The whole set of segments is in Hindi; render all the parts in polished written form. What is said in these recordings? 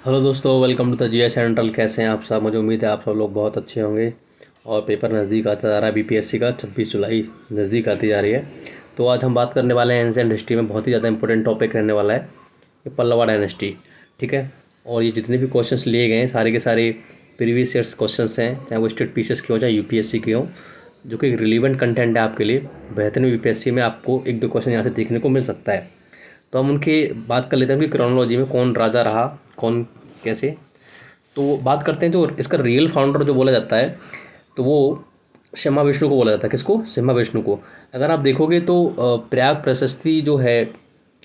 हेलो दोस्तों, welcome to the GS central. कैसे हैं आप सब? मुझे उम्मीद है आप सब लोग बहुत अच्छे होंगे। और पेपर नज़दीक आता जा रहा है बीपीएससी का। 26 जुलाई नज़दीक आती जा रही है। तो आज हम बात करने वाले हैं एंशिएंट हिस्ट्री में। बहुत ही ज़्यादा इंपॉर्टेंट टॉपिक रहने वाला है ये पल्लवा डायनेस्टी। ठीक है। और ये जितने भी क्वेश्चंस लिए गए हैं सारे के सारे प्रीवियस ईयर्स क्वेश्चंस हैं, चाहे वो स्टेट पीसीएस के हो चाहे यूपीएससी के हो, जो कि रिलीवेंट कंटेंट है आपके लिए। बेहतरीन बीपीएससी में आपको एक दो क्वेश्चन यहाँ से देखने को मिल सकता है। तो हम उनकी बात कर लेते हैं कि क्रोनोलॉजी में कौन राजा रहा, कौन कैसे। तो बात करते हैं जो इसका रियल फाउंडर जो बोला जाता है, तो वो शर्मा विष्णु को बोला जाता है। किसको? शर्मा विष्णु को। अगर आप देखोगे तो प्रयाग प्रशस्ति जो है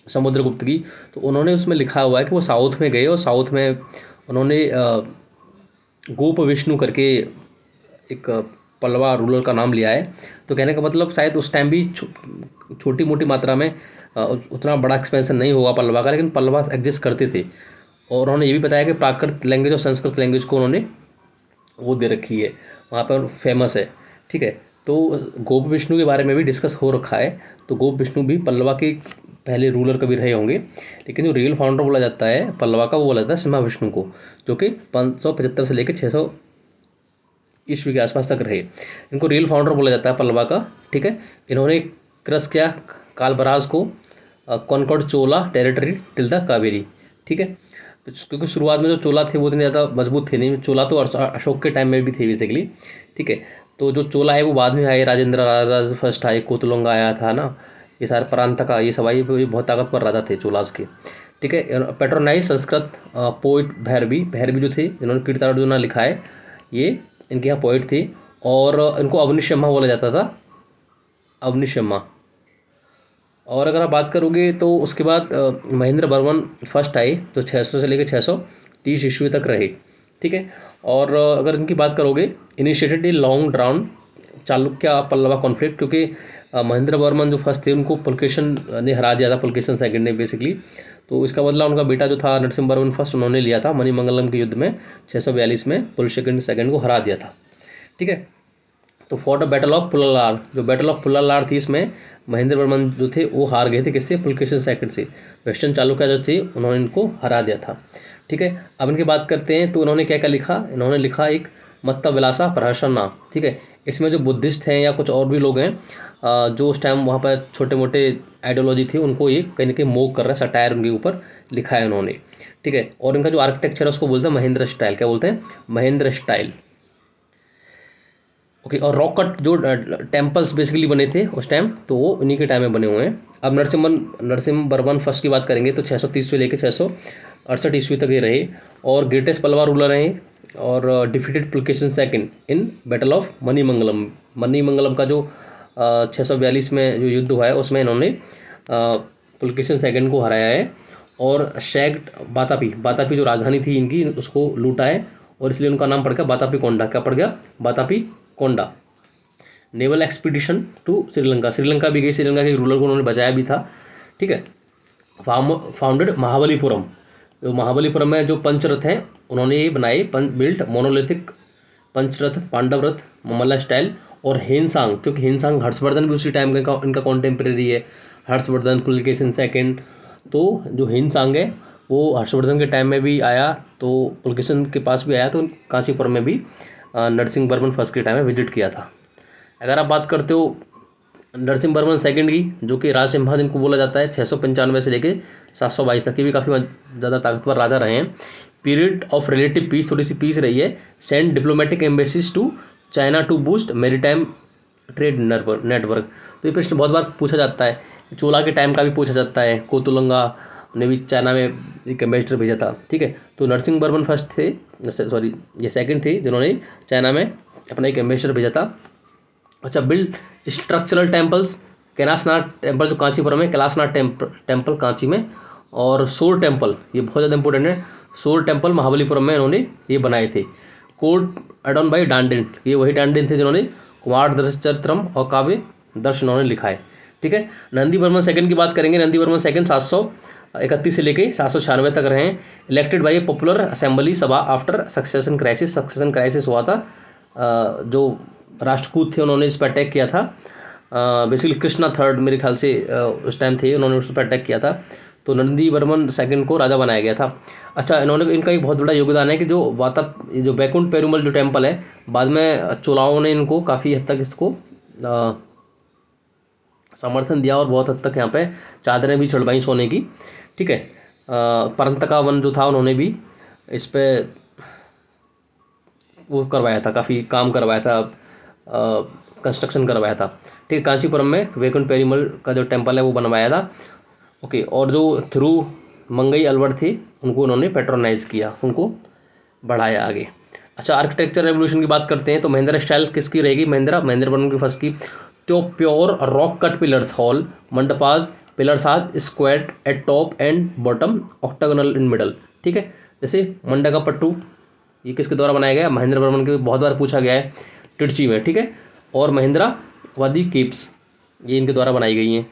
समुद्रगुप्त की, तो उन्होंने उसमें लिखा हुआ है कि वो साउथ में गए और साउथ में उन्होंने गोप विष्णु करके एक पल्लवा रूलर का नाम लिया है। तो कहने का मतलब शायद उस टाइम भी छोटी मोटी मात्रा में उतना बड़ा एक्सपेंशन नहीं होगा पल्लवा का, लेकिन पल्लवा एग्जिस्ट करते थे। और उन्होंने ये भी बताया कि प्राकृत लैंग्वेज और संस्कृत लैंग्वेज को उन्होंने वो दे रखी है, वहाँ पर फेमस है। ठीक है। तो गोप विष्णु के बारे में भी डिस्कस हो रखा है। तो गोप विष्णु भी पल्लवा के पहले रूलर कभी रहे होंगे, लेकिन जो रियल फाउंडर बोला जाता है पल्लवा का, वो बोला जाता है शर्मा विष्णु को, जो कि 575 से लेकर 600 ईस्वी के आसपास तक रहे। इनको रियल फाउंडर बोला जाता है पल्लवा का। ठीक है। इन्होंने क्रस किया कालबराज को, conquered Chola territory till the Kaveri. ठीक है। क्योंकि शुरुआत में जो चोला थे वो इतने ज़्यादा मजबूत थे नहीं। चोला तो अशोक के टाइम में भी थे बेसिकली। ठीक है। तो जो चोला है वो बाद में आए, राजेंद्र राज फर्स्ट आए, कोतुलंगा आया था ना, ये सारे परांतका, ये सब आए, ये बहुत ताकतवर राजा थे चोलास के। ठीक है। पेट्रोनाइज संस्कृत पोइट भैरवी, भैरवी जो थे जिन्होंने कीर्तनार्जुना लिखा है, ये इनके यहाँ पोइट थे। और इनको अवनी शर्मा बोला जाता था, अवनी शर्मा। और अगर आप बात करोगे तो उसके बाद महेंद्र वर्मन फर्स्ट आए, जो 600 से लेकर 630 ईस्वी तक रहे। ठीक है। और अगर इनकी बात करोगे, initiated a long drown Chalukya Pallava conflict, क्योंकि महेंद्र वर्मन जो फर्स्ट थे उनको पुलकेशन ने हरा दिया था, पुलकेशन सेकंड ने बेसिकली। तो इसका बदला उनका बेटा जो था नरसिम्हा वर्मन फर्स्ट, उन्होंने लिया था मणिमंगलम के युद्ध में 642 में पुलकेशन सेकंड को हरा दिया था। ठीक है। तो फॉर द बैटल ऑफ पुल्लार, जो बैटल ऑफ पुल्लार थी, इसमें महेंद्र वर्मन जो थे वो हार गए थे। किससे? पुलकेशन सेकंड से। वेस्टर्न चालुक्य जो थे उन्होंने इनको हरा दिया था। ठीक है। अब इनकी बात करते हैं तो उन्होंने क्या क्या लिखा। इन्होंने लिखा एक मत्ता विलासा प्रहसना। ठीक है। इसमें जो बुद्धिस्ट हैं या कुछ और भी लोग हैं जो उस टाइम वहाँ पर छोटे मोटे आइडियोलॉजी थी, उनको ये कहीं ना कहीं मोक कर रहा है, सटायर उनके ऊपर लिखा है उन्होंने। ठीक है। और इनका जो आर्किटेक्चर है उसको बोलते हैं महेंद्र स्टाइल। क्या बोलते हैं? महेंद्र स्टाइल। ओके। और रॉक कट जो टेम्पल्स बेसिकली बने थे उस टाइम, तो वो उन्हीं के टाइम में बने हुए हैं। अब नरसिम्हा वर्मन फर्स्ट की बात करेंगे तो 630 से लेकर 668 ईस्वी तक ये रहे और ग्रेटेस्ट पल्लवा रूलर रहे। और defeated Pulakeshin second in battle of Manimangalam. Manimangalam का जो 642 में जो युद्ध हुआ है उसमें इन्होंने पुलकेशन सेकंड को हराया है। और शैक्ड बातापी, बातापी जो राजधानी थी इनकी, उसको लूटा है। और इसलिए उनका नाम पड़ गया बातापी कोंडा। क्या पड़ गया? Vatapi Konda. Naval expedition to Sri Lanka, Sri Lanka भी गई, श्रीलंका के रूलर को उन्होंने बचाया भी था। ठीक है। फाउंडेड महाबलीपुरम, जो महाबलीपुरम में जो पंचरथ हैं उन्होंने ये बनाए, बिल्ट मोनोलिथिक पंचरथ, पांडव रथ, ममल्ला स्टाइल। और हेनसांग, क्योंकि हेनसांग हर्षवर्धन भी उसी टाइम का इनका कॉन्टेम्प्रेरी है। हर्षवर्धन, पुलकेशन सेकंड। तो जो हेनसांग है वो हर्षवर्धन के टाइम में भी आया, तो पुलकेशन के पास भी आया, तो कांचीपुरम में भी नरसिंह वर्मन फर्स्ट के टाइम में विजिट किया था। अगर आप बात करते हो नरसिंह वर्मन सेकंड की, जो कि राज सिम्हा जिनको बोला जाता है, 695 से लेके 722 तक, की भी काफ़ी ज़्यादा ताकतवर राजा रहे हैं। पीरियड ऑफ रिलेटिव पीस, थोड़ी सी पीस रही है। Send diplomatic embassies to China to boost maritime trade network. तो ये प्रश्न बहुत बार पूछा जाता है। चोला के टाइम का भी पूछा जाता है, कोतुलंगा ने भी चाइना में एक एम्बेसडर भेजा था। ठीक है। तो नरसिंह वर्मन फर्स्ट थे, सॉरी ये सेकंड थे जिन्होंने चाइना में अपना एक एम्बेसडर भेजा था। अच्छा। Build structural temples, Kailashnath temple जो कांचीपुरम में, कैलाशनाथ टेम्पल कांची में। और सोर टेम्पल, ये बहुत ज़्यादा इंपॉर्टेंट है। सोर टेम्पल महाबलीपुरम में इन्होंने ये बनाए थे। कोड एडॉन बाई डांडिन, ये वही डांडिन थे जिन्होंने कुमार दर्शचरित्रम और काव्य दर्श इन्होंने लिखा है। ठीक है। नंदी वर्मन सेकंड की बात करेंगे। नंदी वर्मन सेकंड 731 से लेके 796 तक रहे। Elected by a popular assembly sabha after succession crisis, succession crisis हुआ था। जो राष्ट्रकूट थे उन्होंने इस पर अटैक किया था। बेसिकली कृष्णा थर्ड मेरे ख्याल से उस टाइम थे, उन्होंने उस पर अटैक किया था। तो नंदी वर्मन सेकंड को राजा बनाया गया था। अच्छा, इनका एक बहुत बड़ा योगदान है कि जो वैकुंठ पेरुमल जो टेम्पल है, बाद में चोलाओं ने इनको काफ़ी हद तक इसको समर्थन दिया और बहुत हद तक यहाँ पे चादरें भी चढ़वाई सोने की, ठीक है। परंतका वन जो था उन्होंने भी इस पे वो करवाया था, काफ़ी काम करवाया था, कंस्ट्रक्शन करवाया था, ठीक है। कांचीपुरम में वैकुंठ पेरुमल का जो टेम्पल है वो बनवाया था, ओके। और जो थिरु मंगई अलवर थे उनको उन्होंने पेट्रोनाइज किया, उनको बढ़ाया आगे। अच्छा, आर्किटेक्चर रेवोल्यूशन की बात करते हैं तो महिंद्रा स्टाइल किसकी रहेगी? महेंद्र वर्मन की फर्स्ट की। तो pure rock cut pillars, hall mandapas, pillars are square at top and bottom, octagonal in middle, ठीक है। जैसे मंडका पट्टू, ये किसके द्वारा बनाया गया? महेंद्र वर्मन के, बहुत बार पूछा गया है तिरची में, ठीक है। और महेंद्रावादी केप्स, ये इनके द्वारा बनाई गई हैं।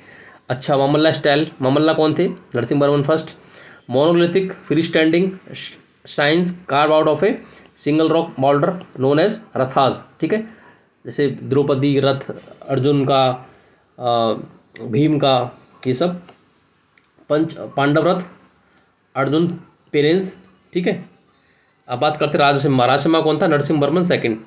अच्छा, मामल्ला स्टाइल, मामल्ला कौन थे? Narasimha Varman first. Monolithic free standing shrines carve out of a single rock boulder known as rathas, ठीक है। जैसे द्रौपदी रथ, अर्जुन का, भीम का, ये सब पांडव रथ, अर्जुन पेरेंस, ठीक है। अब बात करते हैं राजसिम्हा। राजसिम्हा कौन था? Narasimha Varman second.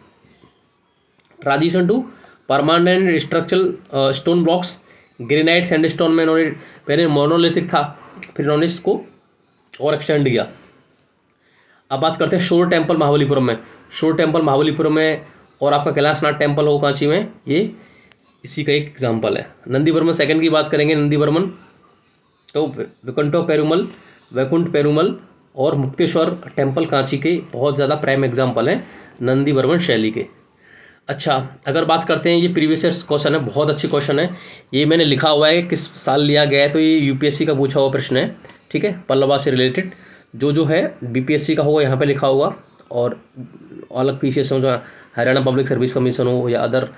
Transition to permanent structural stone blocks, granite sandstone में इन्होंने पहले मोनोलिथिक था, फिर इन्होंने इसको और एक्सटेंड किया। अब बात करते हैं शोर टेम्पल महाबलीपुरम में। शोर टेम्पल महाबलीपुरम में और आपका कैलाशनाथ टेम्पल हो कांची में, ये इसी का एक एग्जाम्पल है। नंदी वर्मन सेकंड की बात करेंगे, नंदी वर्मन तो वैकुंठ पेरुमल और मुक्तेश्वर टेम्पल कांची के बहुत ज़्यादा प्राइम एग्जाम्पल हैं नंदी वर्मन शैली के। अच्छा, अगर बात करते हैं, ये प्रीवियस ईयर क्वेश्चन है, बहुत अच्छी क्वेश्चन है, ये मैंने लिखा हुआ है किस साल लिया गया है, तो ये यूपीएससी का पूछा हुआ प्रश्न है, ठीक है। पल्लवा से रिलेटेड जो है बीपीएससी का होगा यहाँ पे लिखा होगा, और अलग पीसीएस हो, जो हरियाणा पब्लिक सर्विस कमीशन हो या अदर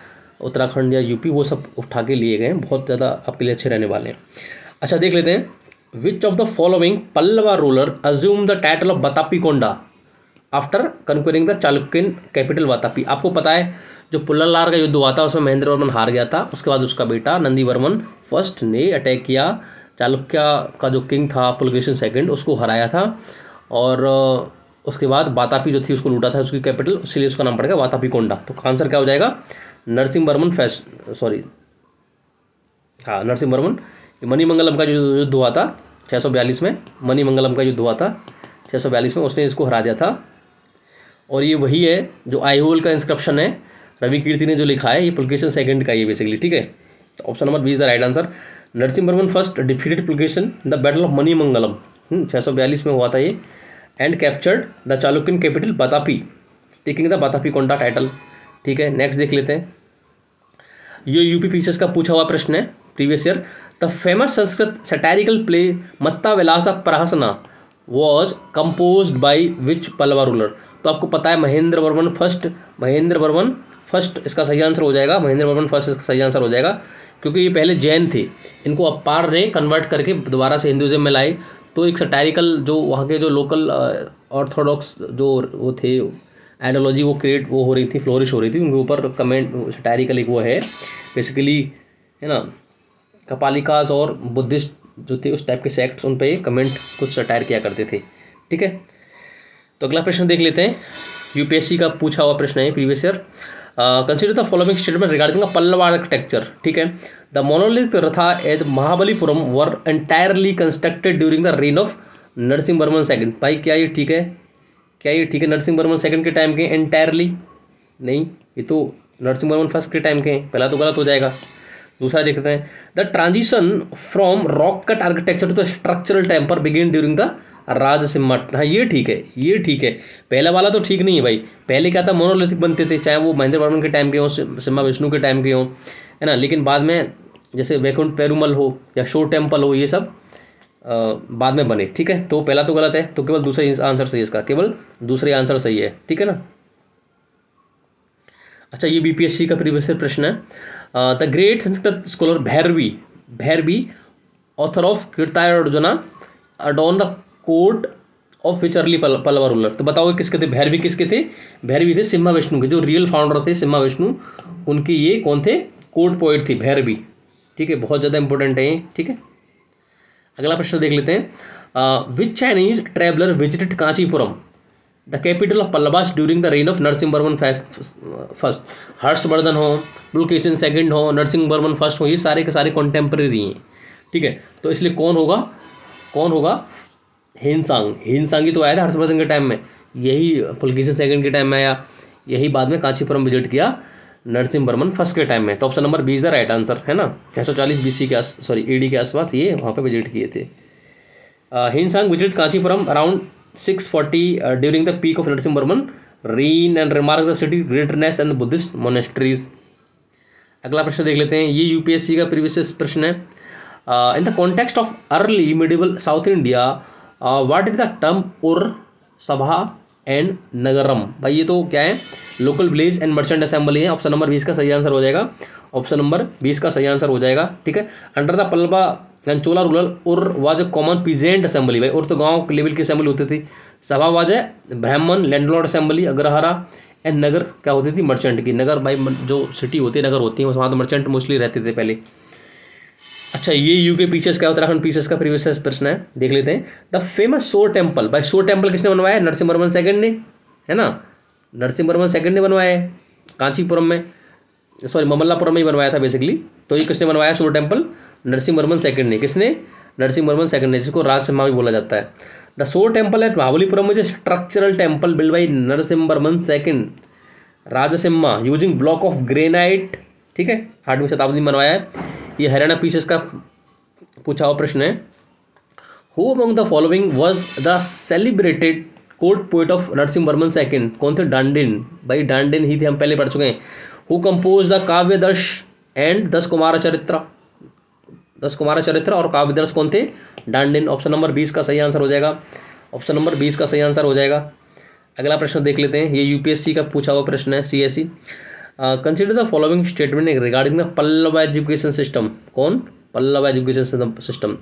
उत्तराखंड या यूपी, वो सब उठा के लिए गए हैं, बहुत ज़्यादा आपके लिए अच्छे रहने वाले हैं। अच्छा, देख लेते हैं, which of the following Pallava ruler assume the title of Vatapikonda after conquering the Chalukyan capital Vatapi. आपको पता है जो पुल्ललार का युद्ध हुआ था उसमें महेंद्र वर्मन हार गया था, उसके बाद उसका बेटा नंदी वर्मन फर्स्ट ने अटैक किया, चालुक्य का जो किंग था पुलकेशिन सेकंड, उसको हराया था, और उसके बाद वातापी जो थी उसको लूटा था, उसकी कैपिटल, इसलिए उसका नाम पड़ेगा वातापी कोंडा। तो आंसर क्या हो जाएगा? नरसिंह वर्मन नरसिंह वर्मन। मणिमंगलम का जो युद्ध हुआ था 642 में, मणिमंगलम का युद्ध हुआ था 642 में, उसने इसको हरा दिया था। और ये वही है जो आईहोल का इंस्क्रिप्शन है, रवि कीर्ति ने जो लिखा है, ये पुलकेशिन सेकंड का ये बेसिकली, ठीक है। तो option number B is the right answer. Narasimha Varman first defeated Pulakeshin the battle of Manimangalam, 642 में हुआ था ये, and captured the Chalukyan capital Vatapi, taking the Vatapikonda title, ठीक है। नेक्स्ट देख लेते हैं, ये यूपी पीसीएस का पूछा हुआ प्रश्न है previous year. The famous Sanskrit satirical play Matta Vilasa Prahasana was composed by which Pallava ruler. तो आपको पता है महेंद्र वर्मन फर्स्ट इसका सही आंसर हो जाएगा, महेंद्र वर्मन फर्स्ट इसका सही आंसर हो जाएगा, क्योंकि ये पहले जैन थे, इनको अपार ने कन्वर्ट करके दोबारा से हिंदुइज्म में लाए। तो एक सैटारिकल जो वहाँ के जो लोकल ऑर्थोडॉक्स जो वो थे आइडियोलॉजी, वो हो रही थी, फ्लोरिश हो रही थी, उनके ऊपर कमेंट सैटारिकल एक वो है बेसिकली, है ना, कपालिकास और बुद्धिस्ट जो थे उस टाइप के सेक्ट्स, उन पे कमेंट कुछ सटायर किया करते थे, ठीक है। तो अगला प्रश्न देख लेते हैं, यूपीएससी का पूछा हुआ प्रश्न है previous year. Consider the following statement regarding the Pallava architecture, ठीक है। The monolithic ratha at Mahabalipuram were entirely constructed during the reign of Narasimha Varman second. भाई क्या ये ठीक है? नरसिंह वर्मन सेकंड के टाइम के? एंटायरली नहीं, ये तो नरसिंह वर्मन फर्स्ट के टाइम के हैं, पहला तो गलत हो जाएगा। दूसरा देखते हैं, the transition from rock cut architecture to the structural temple begin during the Rajasimha. हाँ, ये ठीक है, पहला वाला तो ठीक नहीं है भाई। पहले क्या था, मोनोलिथिक बनते थे, चाहे वो महेंद्र वर्मन के टाइम के हो, सिम्हा विष्णु के टाइम के हो, है ना। लेकिन बाद में जैसे वैकुंठ पेरुमल हो या शोर टेम्पल हो, ये सब बाद में बने, ठीक है। तो पहला तो गलत है, तो केवल दूसरा आंसर सही है इसका, केवल दूसरा आंसर सही है, ठीक है ना। अच्छा, ये बीपीएससी का प्रीवियस प्रश्न है। The great Sanskrit scholar Bharavi author of Kiratarjuna adorn the court of which early Pallava ruler. तो बताओ किसके थे भैरवी? किसके थे? भैरवी थे सिम्हा विष्णु के, जो रियल फाउंडर थे सिम्हा विष्णु, उनके ये कौन थे? कोर्ट पोइट थी भैरवी, ठीक है। बहुत ज़्यादा इंपॉर्टेंट है ये, ठीक है। अगला प्रश्न देख लेते हैं, which Chinese traveller visited Kanchipuram the capital of Pallavas during the reign of Narasimhavarman first. Harshavardhan हो, पुलकेशिन सेकंड हो, नरसिंहवर्मन फर्स्ट हो, ये सारे के सारे कॉन्टेम्पररी हैं, ठीक है। तो इसलिए कौन होगा? हिनसांग। हिनसांग ही तो आया था हर्षवर्धन के टाइम में, यही पुलकेशिन सेकंड के टाइम में आया, यही बाद में कांचीपुरम विजिट किया नरसिंहवर्मन फर्स्ट के टाइम में। तो option number 20 the right answer है ना। 640 BC के ईडी के आसपास ये वहाँ पे विजिट किए थे। Hiuen Tsang visit Kanchipuram around 640 during the peak of Narasimhavarman reign and remark the city greatness and Buddhist monasteries। अगला प्रश्न देख लेते हैं, ये यूपीएससी का प्रीवियस प्रश्न है। In the context of early medieval south India what is the term उर सभा एंड नगरम। भाई ये तो क्या है, local village and merchant assembly है। ऑप्शन नंबर 20 का सही आंसर हो जाएगा, ऑप्शन नंबर 20 का सही आंसर हो जाएगा, ठीक है। Under the Pallava and Chola rural ur was a common peasant assembly. भाई उर तो गांव लेवल की असेंबली होती थी। सभा वाज ए ब्राह्मण लैंडलॉर्ड असेंबली अग्रहारा एंड नगर क्या होती थी, मर्चेंट की। नगर भाई जो सिटी होती है, नगर होती है, वहाँ तो मर्चेंट मोस्टली रहते थे पहले। अच्छा, ये यूके पीसेस का, उत्तराखंड पीसेस का प्रीवियस प्रश्न है, देख लेते हैं। द फेमस सोर टेम्पल। भाई सोर टेम्पल किसने बनवाया है? नरसिंहवर्मन सेकंड ने, है ना। नरसिंहवर्मन सेकंड ने बनवाया है कांचीपुरम में, सॉरी ममल्लापुरम में ही बनवाया था बेसिकली। तो ये किसने बनवाया सोर टेम्पल? नरसिंहवर्मन सेकंड ने। किसने? नरसिंहवर्मन सेकंड ने, जिसको राजसिम्हा भी बोला जाता है। द सोर टेम्पल एट महाबलीपुरम में structural temple build by Narasimhavarman second Rajasimha using block of granite, ठीक है, 8वीं शताब्दी में बनवाया है। ये हरियाणा पीसेस का पूछा हुआ प्रश्न है। Who among the following was the celebrated court poet of Narasimhavarman second. कौन थे? डांडिन। भाई डांडिन ही थे, हम पहले पढ़ चुके हैं। हु कंपोज द काव्य दर्श एंड 10 कुमार चरित्र। 10 कुमार चरित्र और काव्य दर्श कौन थे? डांडिन। ऑप्शन नंबर 20 का सही आंसर हो जाएगा, ऑप्शन नंबर 20 का सही आंसर हो जाएगा। अगला प्रश्न देख लेते हैं, ये यूपीएससी का पूछा हुआ प्रश्न है, CSC. Consider the following statement regarding the Pallava education system. कौन? Pallava education system.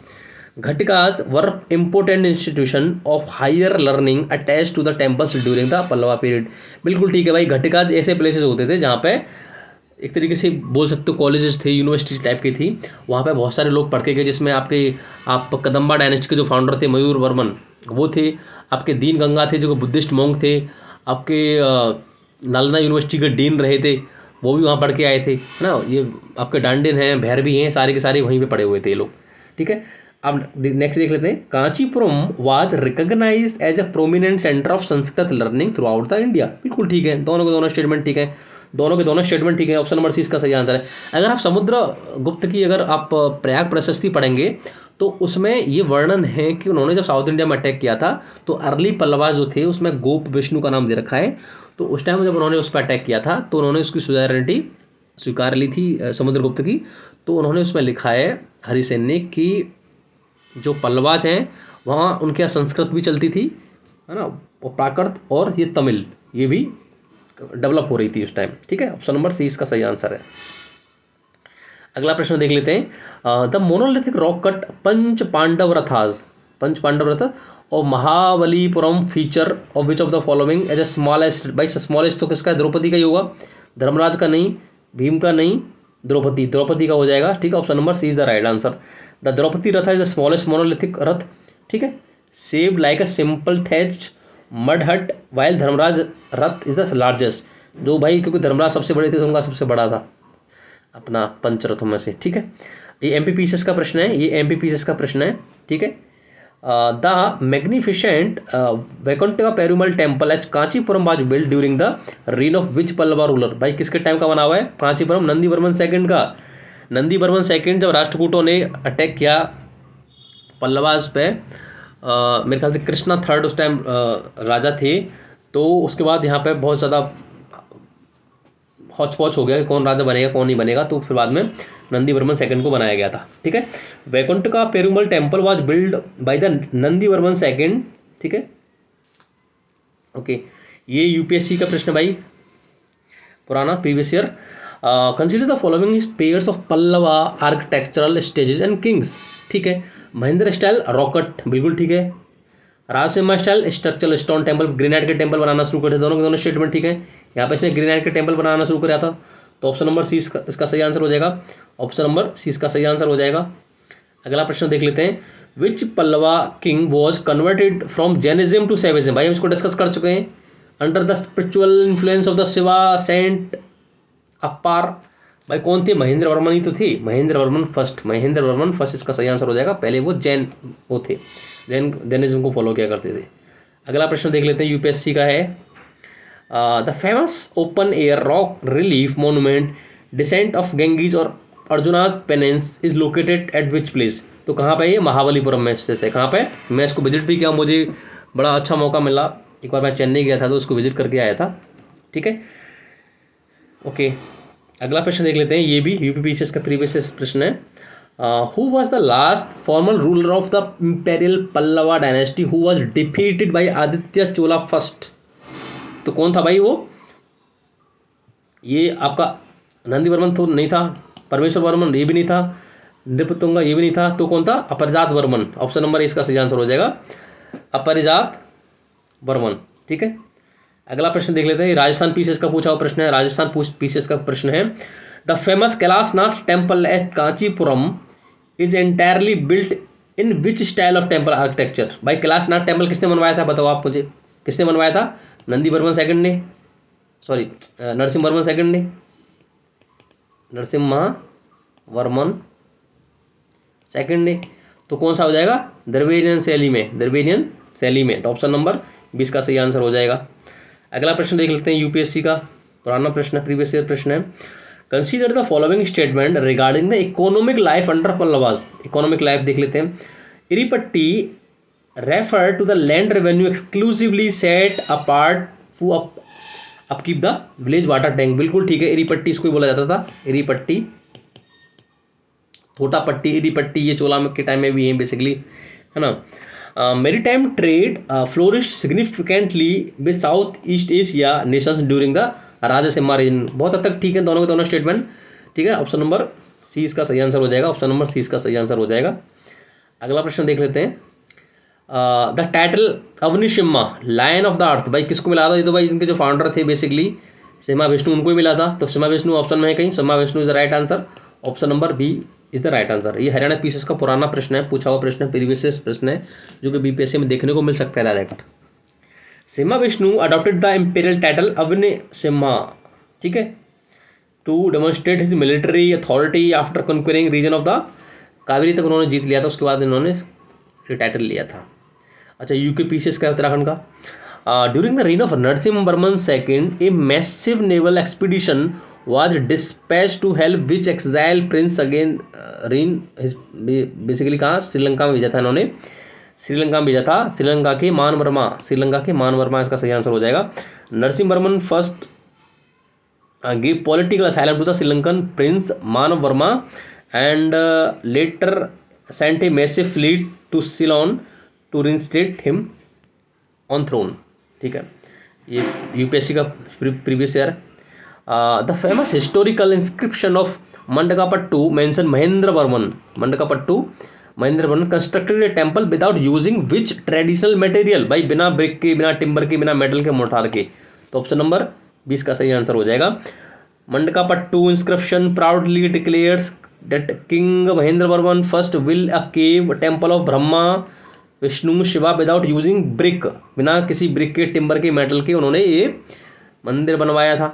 Ghatikas were important institution of higher learning attach to the temples during the Pallava period. बिल्कुल ठीक है भाई, घटिकाज ऐसे प्लेसेस होते थे जहाँ पे एक तरीके से बोल सकते हो कॉलेजेस थे, यूनिवर्सिटी टाइप की थी। वहाँ पे बहुत सारे लोग पढ़ के गए, जिसमें आप कदम्बा डायनेस्टी के जो फाउंडर थे मयूर वर्मन वो थे, आपके दीन गंगा थे जो बुद्धिस्ट मोंग थे, आपके नालंदा यूनिवर्सिटी के डीन रहे थे, वो भी वहाँ पढ़ के आए थे, है ना। ये आपके डांडिन हैं, भैरवी हैं, सारे के सारे वहीं पे पढ़े हुए थे ये लोग, ठीक है। अब नेक्स्ट देख लेते हैं, Kanchipuram was recognize as a prominent centre of Sanskrit learning throughout the India. बिल्कुल ठीक है, दोनों के दोनों स्टेटमेंट ठीक है, दोनों के दोनों स्टेटमेंट ठीक है। ऑप्शन नंबर 30 का सही आंसर है। अगर आप समुद्र गुप्त की अगर आप प्रयाग प्रशस्ति पढ़ेंगे तो उसमें ये वर्णन है कि उन्होंने जब साउथ इंडिया में अटैक किया था तो अर्ली पल्लवा जो थे उसमें गोप विष्णु का नाम दे रखा है। तो उस टाइम जब उन्होंने उस पर अटैक किया था तो उन्होंने उसकी सुजारिटी स्वीकार ली थी समुद्रगुप्त की। तो उन्होंने उसमें लिखा है हरिसेन ने कि जो पल्लवाज हैं वहाँ उनके यहाँ संस्कृत भी चलती थी, है ना, और प्राकृत और ये तमिल ये भी डेवलप हो रही थी उस टाइम, ठीक है। ऑप्शन नंबर 30 का सही आंसर है। अगला प्रश्न देख लेते हैं, the monolithic rock cut Pancha Pandava ratha और Mahabalipuram feature of which of the following as a smallest. भाई स्मॉलेस्ट तो किसका? द्रौपदी का ही होगा, धर्मराज का नहीं, भीम का नहीं, द्रौपदी का हो जाएगा, ठीक है। Option number C is the right answer. The Draupadi rath is the smallest monolithic rath, ठीक है, shaped like a simple thatch mud hut while Dharmaraja rath is the largest. जो भाई क्योंकि धर्मराज सबसे बड़े थे तो उनका सबसे बड़ा था अपना पंचरथों में से, ठीक है। ये एमपीपीएस का प्रश्न है, ये एमपीपीएस का प्रश्न है, ठीक है। The magnificent Vaikuntha Perumal temple at Kanchipuram was build during the reign of which Pallava ruler. भाई किसके टाइम का बना हुआ है? कांचीपुरम नंदीवर्मन सेकंड का। नंदीवर्मन सेकंड जब राष्ट्रकूटों ने अटैक किया पल्लवास पे, मेरे ख्याल से कृष्णा थर्ड उस टाइम राजा थे, तो उसके बाद यहाँ पे बहुत ज़्यादा हौच पौच हो गया कौन राजा बनेगा कौन नहीं बनेगा। तो फिर बाद में नंदीवर्मन सेकंड को बनाया गया था, ठीक है। वैकुंठ का Perumal temple was build by the Nandivarman second, ठीक है, ओके। ये यूपीएससी का प्रश्न भाई पुराना previous year. Consider the following pairs of Pallava architectural stages and Kings, ठीक है। महेंद्र स्टाइल रॉकेट, बिल्कुल ठीक है। Rajasimha style structural stone temple, granite के टेम्पल बनाना शुरू करे, दोनों के दोनों स्टेटमेंट ठीक है। यहाँ पे इसने ग्रेनाइट के टेम्पल बनाना शुरू किया था, तो ऑप्शन नंबर सी इसका सही आंसर हो जाएगा, ऑप्शन नंबर सी इसका सही आंसर हो जाएगा। अगला प्रश्न देख लेते हैं, which Pallava king was converted from Jainism to Saivism, भाई हम इसको डिस्कस कर चुके हैं। Under the spiritual influence of the Shiva saint Appar, भाई कौन थे? महेंद्र वर्मन ही तो थे, महेंद्र वर्मन फर्स्ट, महेंद्र वर्मन फर्स्ट इसका सही आंसर हो जाएगा। पहले वो जैन वो थे, जैनिज्म को फॉलो किया करते थे। अगला प्रश्न देख लेते हैं, यूपीएससी का है। The famous open air rock relief monument descent of Ganges और Arjuna's penance is located at which place, तो कहाँ पे? ये महाबलीपुरम में स्थित है। कहाँ पे? मैं इसको विजिट भी किया, मुझे बड़ा अच्छा मौका मिला। एक बार मैं चेन्नई गया था तो उसको विजिट करके आया था। ठीक है, ओके। अगला प्रश्न देख लेते हैं, ये भी यूपीपीसीएस का प्रीवियस प्रश्न है। Who was the last formal ruler of the imperial Pallava dynasty who was defeated by Aditya Chola first, तो कौन था भाई वो? ये आपका नंदी वर्मन तो नहीं था, परमेश्वर वर्मन ये भी नहीं था, नृपतुंगा ये भी नहीं था, तो कौन था? अपरिजात वर्मन। ऑप्शन नंबर इसका सही आंसर हो जाएगा, अपरिजात वर्मन। ठीक है, अगला प्रश्न देख लेते हैं, राजस्थान पीसीएस का पूछा हुआ प्रश्न है। राजस्थान पीसीएस का प्रश्न है, the famous Kailashnath temple at Kanchipuram is entirely built in which style of temple architecture, भाई कैलाशनाथ टेम्पल किसने बनवाया था? बताओ आप मुझे, किसने बनवाया था? नंदी वर्मन सेकंड ने, सॉरी नरसिम्हा वर्मन सेकंड ने, नरसिम्हा वर्मन सेकंड ने, तो कौन सा हो जाएगा? द्रविडियन शैली में, द्रविडियन शैली में, तो ऑप्शन नंबर 20 का सही आंसर हो जाएगा। अगला प्रश्न देख लेते हैं, यूपीएससी का पुराना प्रश्न, प्रीवियस ईयर प्रश्न है। Consider the following statement regarding the economic life under Pallavas, economic life देख लेते हैं। Eripatti refer to the land revenue exclusively set apart to upkeep the village water tank, बिल्कुल ठीक है, इरिपट्टी इसको ही बोला जाता था, इरिपट्टी, थोटापट्टी, इरिपट्टी, ये चोला के टाइम में भी है बेसिकली, है ना। Maritime trade flourish significantly with south east Asia nations during the Rajasimha region, बहुत हद तक ठीक है दोनों के दोनों स्टेटमेंट। ठीक है, ऑप्शन नंबर सी इसका सही आंसर हो जाएगा, ऑप्शन नंबर सी इसका सही आंसर हो जाएगा। अगला प्रश्न देख लेते हैं, the title Avanisimha lion of the earth, भाई किसको मिला था? ये तो भाई इनके जो फाउंडर थे बेसिकली सिम्हा विष्णु, उनको ही मिला था, तो सिम्हा विष्णु ऑप्शन में है कहीं, Simha Vishnu is the right answer, option number B is the right answer. ये हरियाणा पीसीएस का पुराना प्रश्न है, पूछा हुआ प्रश्न है, प्रीवियस प्रश्न है, जो कि बीपीएससी में देखने को मिल सकता है direct. Simha Vishnu adopted the imperial title Avani Simha, ठीक है, to demonstrate his military authority after conquering region of the Kaveri तक उन्होंने जीत लिया था, उसके बाद इन्होंने ये टाइटल लिया था। अच्छा, यूके पीसीएस का उत्तराखंड का, during the reign of Narasimha Varman II, a massive naval expedition was dispatched to help which exiled prince again reign basically कहाँ? श्रीलंका में भेजा था इन्होंने, श्रीलंका में भेजा था, श्रीलंका के मान वर्मा, श्रीलंका के मान वर्मा इसका सही आंसर हो जाएगा। Narasimha Varman first give political asylum to the Sri Lankan prince Mana Varma and later sent a massive fleet to Ceylon to reinstate him on throne. ठीक है, ये यूपीएससी का previous year. The famous historical inscription of Mandagapattu mention Mahendra Varman, Mandagapattu Mahendra Varman constructed a temple without using which traditional material, भाई बिना ब्रिक के, बिना टिम्बर के, बिना मेटल के, मोर्टार के, तो ऑप्शन नंबर 20 का सही आंसर हो जाएगा। Mandagapattu inscription proudly declares that king Mahendra Varman first will a cave temple of Brahma Vishnu Shiva without using brick, बिना किसी ब्रिक के, टिम्बर के, मेटल के उन्होंने ये मंदिर बनवाया था।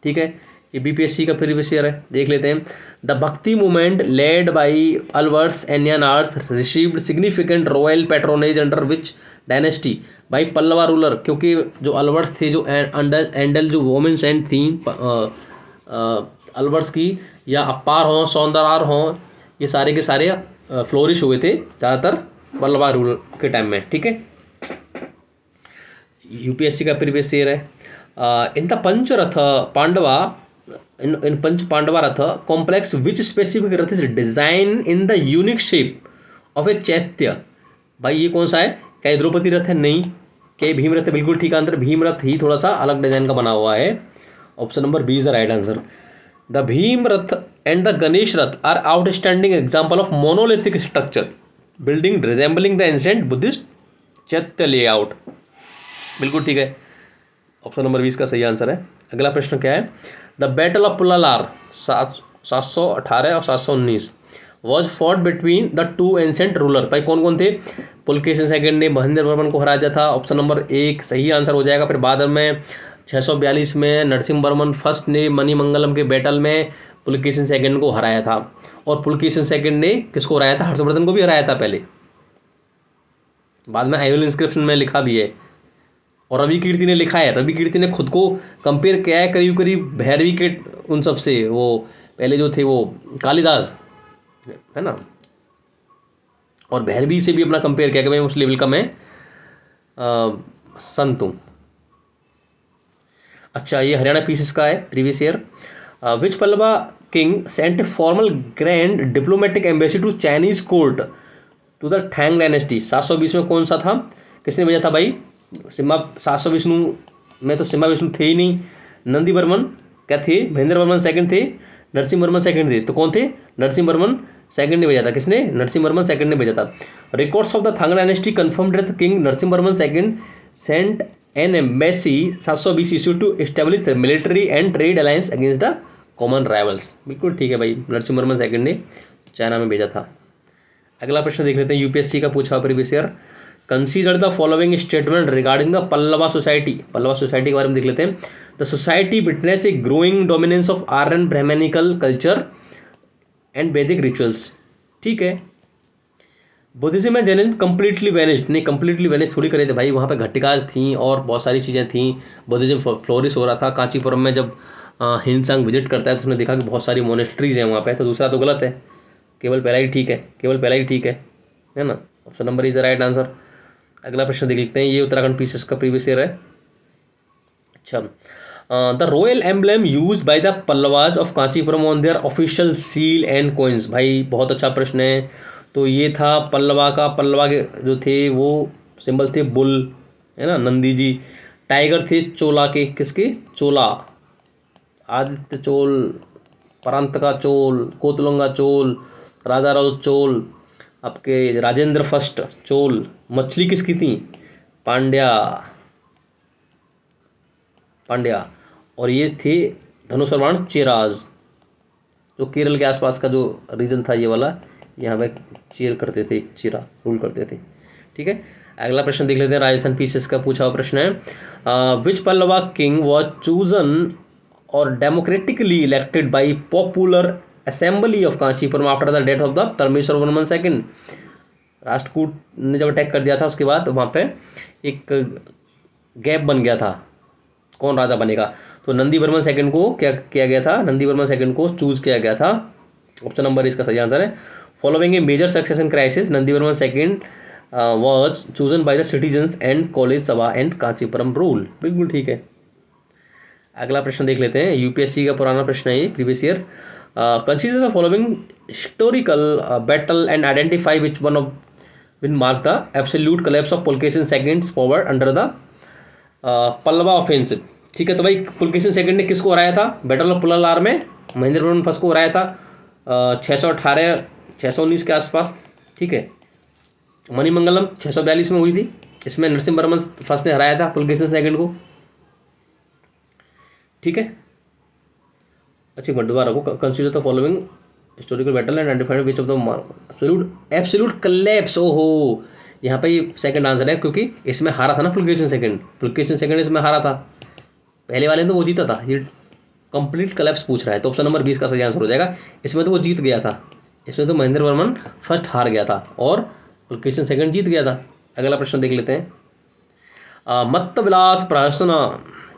ठीक है, ये बीपीएससी का प्रीवियस ईयर है, देख लेते हैं। The bhakti movement led by Alvars Nayanars received significant royal patronage under which dynasty, भाई पल्लवा रूलर, क्योंकि जो अल्वर्स थे, जो एंडल जो वोमेन्स एंड थी अल्वर्स की, या अपार हों, सौंदरार हों, ये सारे के सारे फ्लोरिश हुए थे ज़्यादातर पल्लवा रूल के टाइम में। ठीक है, यूपीएससी का प्रीवियस ईयर है। In the Pancha Ratha Pandava, in Panch Pandava Rath complex which specific rath is design in the unique shape of a chaitya, भाई ये कौन सा है? क्या द्रौपदी रथ है? नहीं। क्या भीम रथ है? बिल्कुल ठीक आंसर, भीम रथ ही थोड़ा सा अलग डिजाइन का बना हुआ है, option number B is the right answer. The Bhima rath and the Ganesha rath are outstanding example of monolithic structure building resembling the ancient Buddhist chaitya layout, बिल्कुल ठीक है, ऑप्शन नंबर 20 का सही आंसर है। अगला प्रश्न क्या है? द बैटल ऑफ पुलालार 718 और 719 was fought between the two ancient ruler. भाई कौन कौन थे? पुलकेशिन सेकंड ने महेंद्र वर्मन को हरा दिया था, ऑप्शन नंबर 1 सही आंसर हो जाएगा। फिर बाद में 642 में नरसिम्हा वर्मन फर्स्ट ने मणिमंगलम के बैटल में पुलकेशिन सेकंड को हराया था, और पुलकेशिन सेकंड ने किसको हराया था? हर्षवर्धन को भी हराया था पहले, बाद में आइवल इंस्क्रिप्शन में लिखा भी है। और रवि कीर्ति ने लिखा है, रवि कीर्ति ने खुद को कंपेयर किया है करीब करीब भैरवी के उन सब से, वो पहले जो थे वो कालिदास है ना, और भैरवी से भी अपना कंपेयर किया कि मैं उस लेवल का मैं संत हूँ। अच्छा, ये हरियाणा पीसेस का है previous year. Which Pallava king sent a formal grand diplomatic embassy to Chinese court to the Tang dynasty. 720 में कौन सा था? किसने भेजा था भाई? सिम्हा। 720 में तो सिम्हा विष्णु थे ही नहीं। नंदी वर्मन क्या थे? महेंद्र वर्मन सेकंड थे, नरसिम्हा वर्मन सेकंड थे। तो कौन थे? नरसिम्हा वर्मन सेकंड ने भेजा था। किसने? नरसिम्हा वर्मन सेकंड ने भेजा था। Records of the Tang dynasty confirmed that king Narasimha Varman second sent an embassy 720 issue to establish military and trade alliance against the common rivals. बिल्कुल ठीक है भाई, नरसिम्हा वर्मन सेकंड ने चाइना में भेजा था। अगला प्रश्न देख लेते हैं, यूपीएससी का पूछा previous year. Consider the following statement regarding the Pallava society. Pallava society के बारे में देख लेते हैं। The society witness a growing dominance of Aryan Brahmanical culture and Vedic rituals. ठीक है। Buddhism and Jainism completely vanished. नहीं, कंप्लीटली वैनिश थोड़ी करे थे भाई, वहाँ पे घटिकाज थी और बहुत सारी चीज़ें थी। बुद्धिज्म फ्लोरिश हो रहा था। कांचीपुरम में जब हिंसंग विजिट करता है तो उसने देखा कि बहुत सारी मोनेस्ट्रीज हैं वहाँ पे, तो दूसरा तो गलत है, केवल पहला ही ठीक है, केवल पहला ही ठीक है ना। Option number is the right answer. अगला प्रश्न देख लेते हैं, ये उत्तराखंड पीसेस का प्रीवियस ईयर है। अच्छा, the royal emblem use by the Pallavas of Kanchipuram on their official seal and coins. भाई बहुत अच्छा प्रश्न है। तो ये था पल्लवा का, पल्लवा के जो थे वो सिंबल थे बुल, है ना, नंदी जी। टाइगर थे चोला के, किसके? चोला, आदित्य चोल, परांतका चोल, कोतलंगा चोल, राजा राव चोल, आपके राजेंद्र फर्स्ट चोल। मछली किसकी थी? पांड्या, पांड्या। और ये थे धनुषर्वाण चेराज, जो केरल के आसपास का जो रीजन था ये वाला, यहाँ पे चेर करते थे, चेरा रूल करते थे। ठीक है। अगला प्रश्न देख लेते हैं, राजस्थान पीसेस का पूछा हुआ प्रश्न है। विच पल्लवा किंग वॉज चूजन और democratically elected by popular assembly of Kanchipuram after the death of the परमेश्वर वर्मन सेकंड। राष्ट्रकूट ने जब अटैक कर दिया था उसके बाद वहाँ पे एक गैप बन गया था, कौन राजा बनेगा? तो नंदी वर्मन सेकंड को क्या किया गया था? नंदी वर्मन सेकंड को चूज किया गया था। ऑप्शन नंबर इसका सही आंसर है। Following a major succession crisis Nandi Varman second was chosen by the citizens and college sabha and Kanchipuram rule. बिल्कुल ठीक है। अगला प्रश्न देख लेते हैं, यूपीएससी का पुराना प्रश्न है ये, previous year. Consider the following historical battle and identify which one of will mark the absolute collapse of Pulakeshin seconds forward under the Pallava offensive. ठीक है। तो भाई पुलकेशिन सेकंड ने किसको हराया था? बैटल ऑफ पुलालार में महेंद्र वर्मन फर्स्ट को हराया था 618 619 के आसपास। ठीक है। मणिमंगलम 642 में हुई थी, इसमें नरसिम्हा वर्मन फर्स्ट ने हराया था पुलकेशिन सेकंड को। ठीक है। अच्छी दोबारा को consider the following historical battle and identify which of the absolute collapse. ओहो, यहाँ पे ये सेकंड आंसर है, क्योंकि इसमें हारा था ना पुलकेशिन सेकंड, पुलकेशिन सेकंड इसमें हारा था, पहले वाले तो वो जीता था, ये कंप्लीट कोलैप्स पूछ रहा है। तो ऑप्शन नंबर 20 का सही आंसर हो जाएगा। इसमें तो वो जीत गया था, इसमें तो महेंद्र वर्मन फर्स्ट हार गया था और पुलकेशिन सेकंड जीत गया था। अगला प्रश्न देख लेते हैं, मत्त विलास प्रहसन,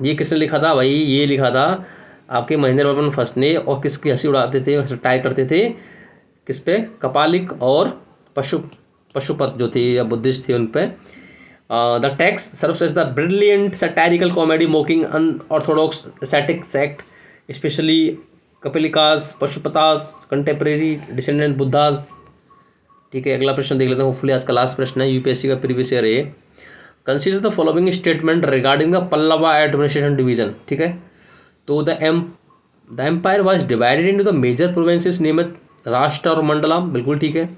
ये किसने लिखा था भाई? ये लिखा था आपके महेंद्र वर्मन फर्स्ट ने, और किसकी हंसी उड़ाते थे, टाई करते थे किस पे? कपालिक और पशुपत जो थे या बुद्धिस्ट थे उन पे। The text serves as the brilliant satirical comedy mocking unorthodox ascetic sect specially Kapalikas, Pashupatas, contemporary descendant Buddhas. ठीक है। अगला प्रश्न देख लेते हैं, होपफुली आज का लास्ट प्रश्न है, यूपीएससी का प्रीवियस ईयर है। Consider the following statement regarding the Pallava administration division. ठीक है। तो the empire was divided into the major provinces name rashtra और मंडलम। बिल्कुल ठीक है।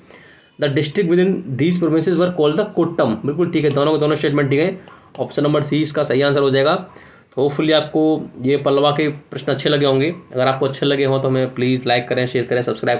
The district within these provinces were called the kottam. बिल्कुल ठीक है, दोनों के दोनों स्टेटमेंट ठीक है। ऑप्शन नंबर सी इसका सही आंसर हो जाएगा। तो होपफुली आपको ये पल्लवा के प्रश्न अच्छे लगे होंगे। अगर आपको अच्छे लगे हों तो हमें प्लीज़ लाइक करें, शेयर करें, सब्सक्राइब